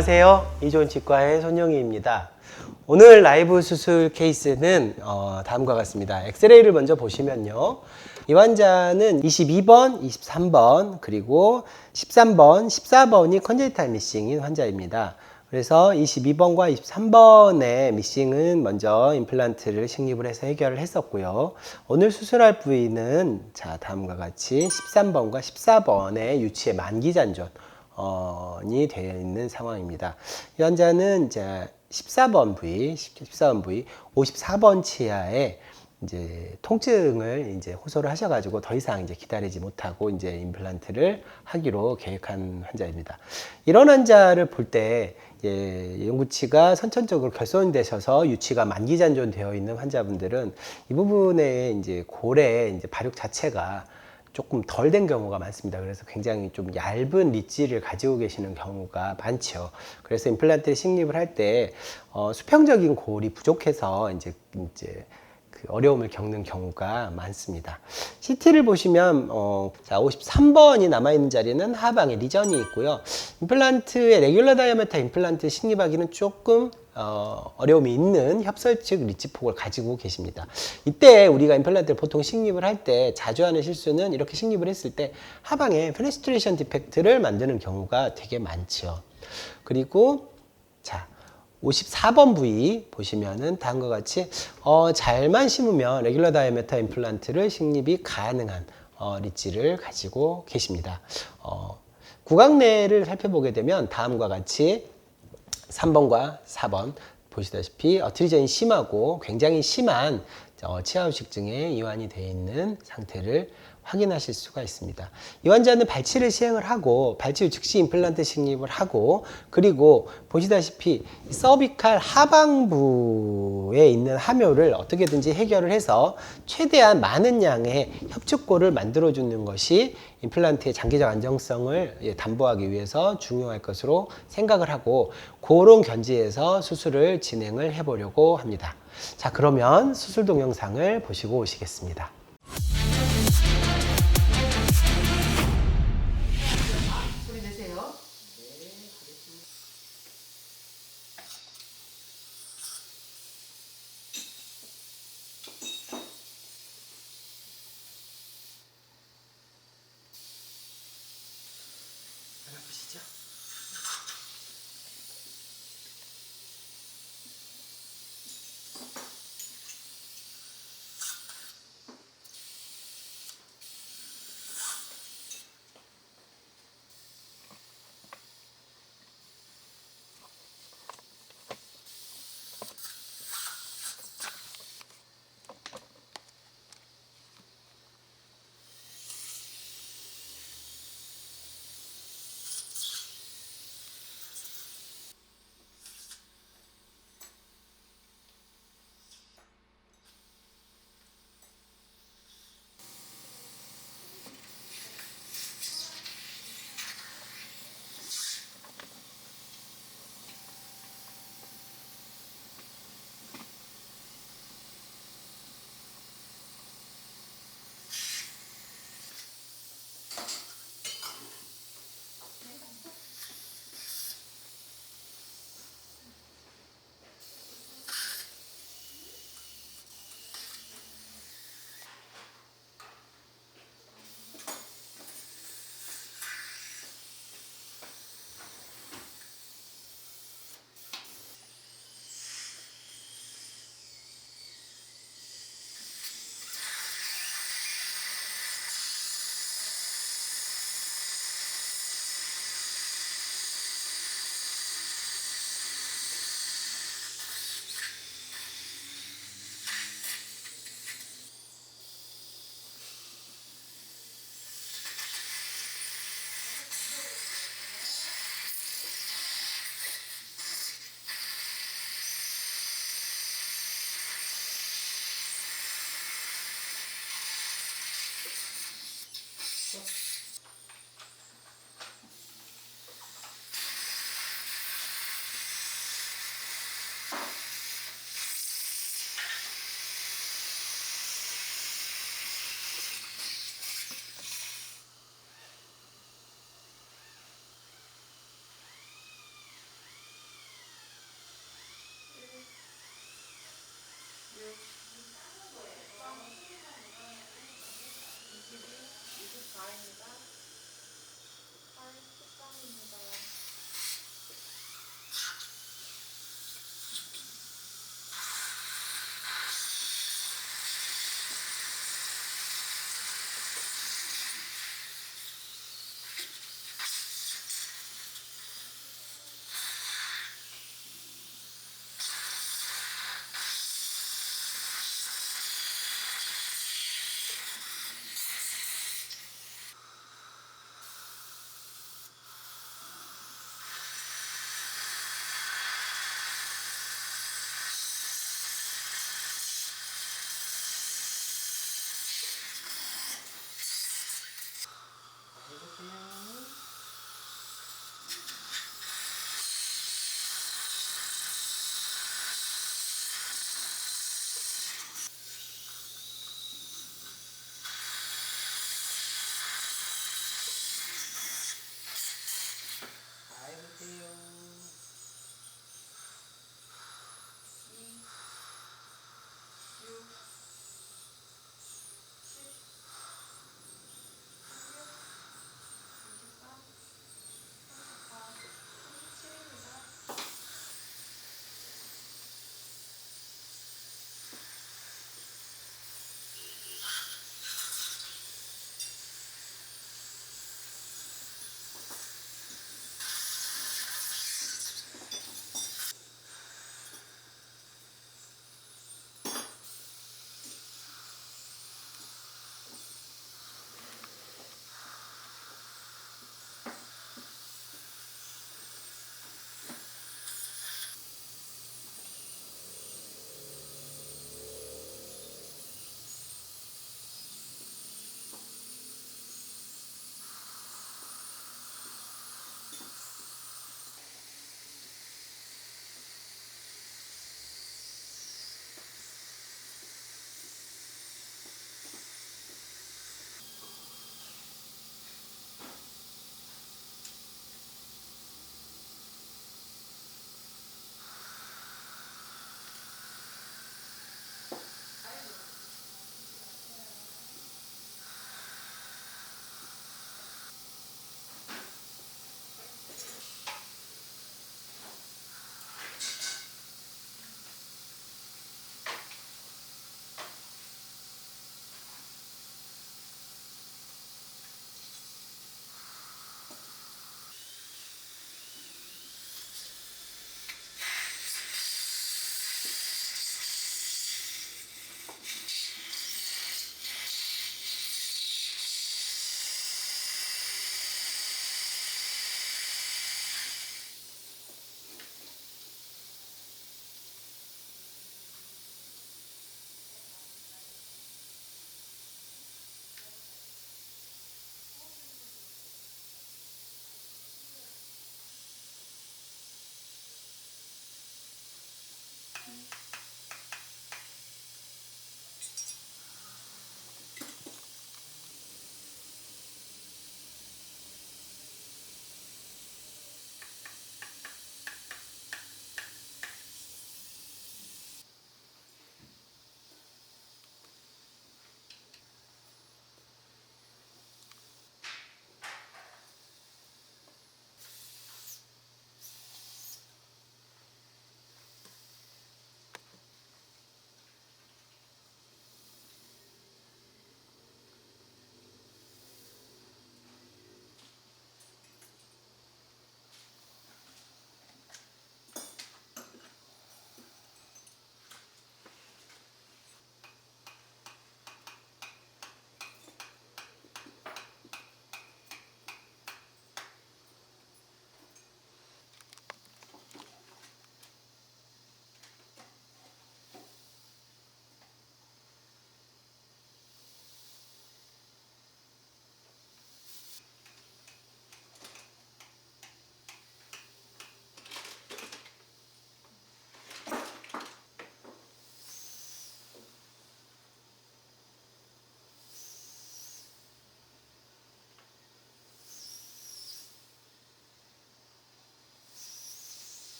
안녕하세요. 이존치과의 손영희입니다. 오늘 라이브 수술 케이스는 다음과 같습니다. 엑스레이를 먼저 보시면요. 이 환자는 22번, 23번, 그리고 13번, 14번이 컨제니탈 미싱인 환자입니다. 그래서 22번과 23번의 미싱은 먼저 임플란트를 식립을 해서 해결을 했었고요. 오늘 수술할 부위는 다음과 같이 13번과 14번의 유치의 만기잔존 이 되어 있는 상황입니다. 이 환자는 이제 14번 부위, 54번 치아에 이제 통증을 이제 호소를 하셔가지고 더 이상 이제 기다리지 못하고 이제 임플란트를 하기로 계획한 환자입니다. 이런 환자를 볼 때 영구치가 선천적으로 결손되셔서 유치가 만기잔존 되어 있는 환자분들은 이 부분에 이제 골의 이제 발육 자체가 조금 덜 된 경우가 많습니다. 그래서 굉장히 좀 얇은 리치를 가지고 계시는 경우가 많죠. 그래서 임플란트를 식립을 할 때 수평적인 골이 부족해서 이제 그 어려움을 겪는 경우가 많습니다. CT를 보시면 53번이 남아있는 자리는 하방에 리전이 있고요. 임플란트의 레귤러 다이아메터 임플란트 식립하기는 조금 어려움이 있는 협설측 리치폭을 가지고 계십니다. 이때 우리가 임플란트를 보통 식립을 할 때 자주 하는 실수는 이렇게 식립을 했을 때 하방에 페네스트레이션 디펙트를 만드는 경우가 되게 많죠. 그리고 54번 부위 보시면은 다음과 같이 잘만 심으면 레귤러 다이아메터 임플란트를 식립이 가능한 리치를 가지고 계십니다. 구강내를 살펴보게 되면 다음과 같이 3번과 4번 보시다시피 트리전이 심하고 굉장히 심한 치아후식증에 이완이 되어 있는 상태를 확인하실 수가 있습니다. 이 환자는 발치를 시행을 하고 발치 후 즉시 임플란트 식립을 하고 그리고 보시다시피 서비칼 하방부에 있는 함요를 어떻게든지 해결을 해서 최대한 많은 양의 협축골을 만들어주는 것이 임플란트의 장기적 안정성을 담보하기 위해서 중요할 것으로 생각을 하고 그런 견지에서 수술을 진행을 해보려고 합니다. 자, 그러면 수술 동영상을 보시고 오시겠습니다. 소리 내세요. 안 아프시죠?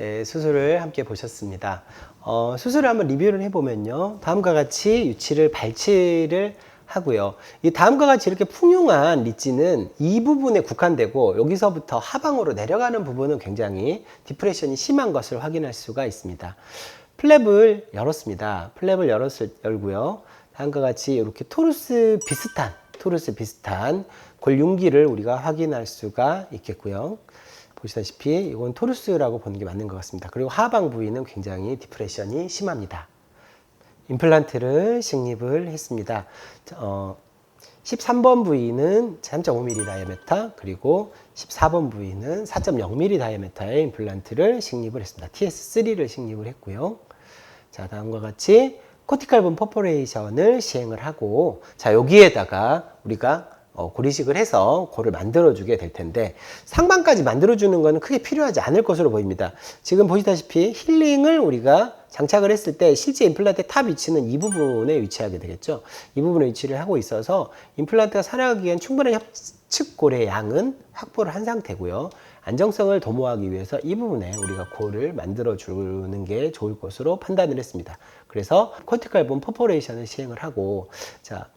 네, 수술을 함께 보셨습니다. 수술을 한번 리뷰를 해보면요. 다음과 같이 유치를 발치를 하고요. 이 다음과 같이 이렇게 풍용한 리지는 이 부분에 국한되고 여기서부터 하방으로 내려가는 부분은 굉장히 디프레션이 심한 것을 확인할 수가 있습니다. 플랩을 열었습니다. 플랩을 열고요. 다음과 같이 이렇게 토루스 비슷한 골융기를 우리가 확인할 수가 있겠고요. 보시다시피 이건 토루스라고 보는 게 맞는 것 같습니다. 그리고 하방 부위는 굉장히 디프레션이 심합니다. 임플란트를 식립을 했습니다. 13번 부위는 3.5mm 다이아메타, 그리고 14번 부위는 4.0mm 다이아메타의 임플란트를 식립을 했습니다. TS3를 식립을 했고요. 자, 다음과 같이 코티칼본 퍼포레이션을 시행을 하고, 자, 여기에다가 우리가 고리식을 해서 골을 만들어주게 될 텐데, 상방까지 만들어주는 것은 크게 필요하지 않을 것으로 보입니다. 지금 보시다시피 힐링을 우리가 장착을 했을 때 실제 임플란트의 탑 위치는 이 부분에 위치하게 되겠죠. 이 부분에 위치를 하고 있어서 임플란트가 살아가기엔 충분한 협측골의 양은 확보를 한 상태고요. 안정성을 도모하기 위해서 이 부분에 우리가 골을 만들어주는 게 좋을 것으로 판단을 했습니다. 그래서 코티칼본 퍼포레이션을 시행을 하고, 자,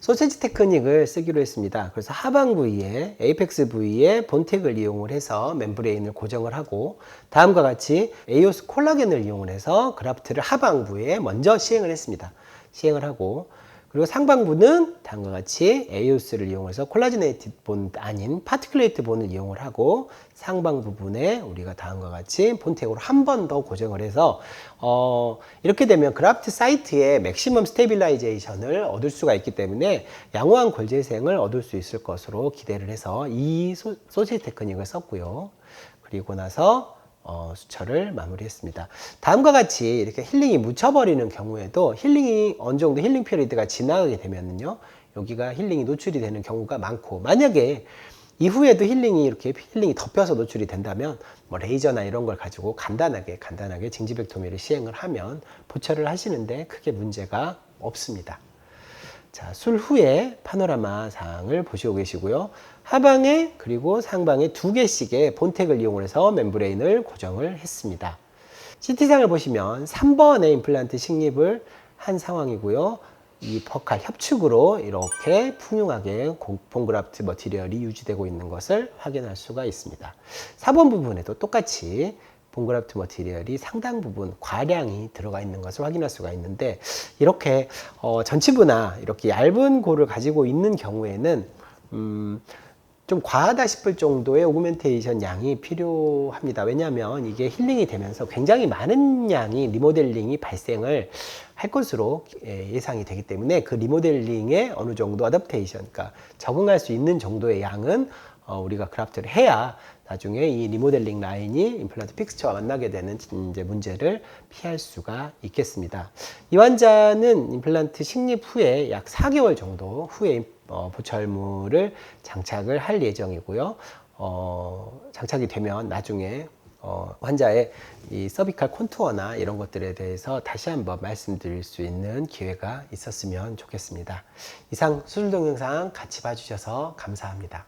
소세지 테크닉을 쓰기로 했습니다. 그래서 하방 부위에, 에이펙스 부위에 본텍을 이용을 해서 멤브레인을 고정을 하고, 다음과 같이 에이오스 콜라겐을 이용을 해서 그라프트를 하방 부위에 먼저 시행을 했습니다. 시행을 하고, 그리고 상방부는 다음과 같이 에이오스를 이용해서 콜라지네이티드 본 아닌 파티클레이트 본을 이용을 하고, 상방 부분에 우리가 다음과 같이 본텍으로 한 번 더 고정을 해서 이렇게 되면 그라프트 사이트에 맥시멈 스테빌라이제이션을 얻을 수가 있기 때문에 양호한 골 재생을 얻을 수 있을 것으로 기대를 해서 이 소시지 테크닉을 썼고요. 그리고 나서 수처를 마무리했습니다. 다음과 같이 이렇게 힐링이 묻혀버리는 경우에도 힐링이 어느 정도 힐링 피리드가 지나가게 되면은요, 여기가 힐링이 노출이 되는 경우가 많고, 만약에 이후에도 힐링이 덮여서 노출이 된다면 뭐 레이저나 이런 걸 가지고 간단하게 징지백토미를 시행을 하면 보철을 하시는데 크게 문제가 없습니다. 자, 술 후에 파노라마 상을 보시고 계시고요. 하방에 그리고 상방에 2개씩의 본텍을 이용해서 멤브레인을 고정을 했습니다. CT상을 보시면 3번의 임플란트 식립을 한 상황이고요. 이 버칼 협축으로 이렇게 풍요하게 본그라프트 머티리얼이 유지되고 있는 것을 확인할 수가 있습니다. 4번 부분에도 똑같이 본그라프트 머티리얼이 상당 부분 과량이 들어가 있는 것을 확인할 수가 있는데, 이렇게 전치부나 이렇게 얇은 골을 가지고 있는 경우에는 좀 과하다 싶을 정도의 오그멘테이션 양이 필요합니다. 왜냐하면 이게 힐링이 되면서 굉장히 많은 양이 리모델링이 발생을 할 것으로 예상이 되기 때문에 그 리모델링에 어느 정도 어댑테이션, 그러니까 적응할 수 있는 정도의 양은 우리가 그라프트를 해야 나중에 이 리모델링 라인이 임플란트 픽스처와 만나게 되는 이제 문제를 피할 수가 있겠습니다. 이 환자는 임플란트 식립 후에 약 4개월 정도 후에 보철물을 장착을 할 예정이고요. 장착이 되면 나중에 환자의 이 서비칼 콘투어나 이런 것들에 대해서 다시 한번 말씀드릴 수 있는 기회가 있었으면 좋겠습니다. 이상 수술 동영상 같이 봐주셔서 감사합니다.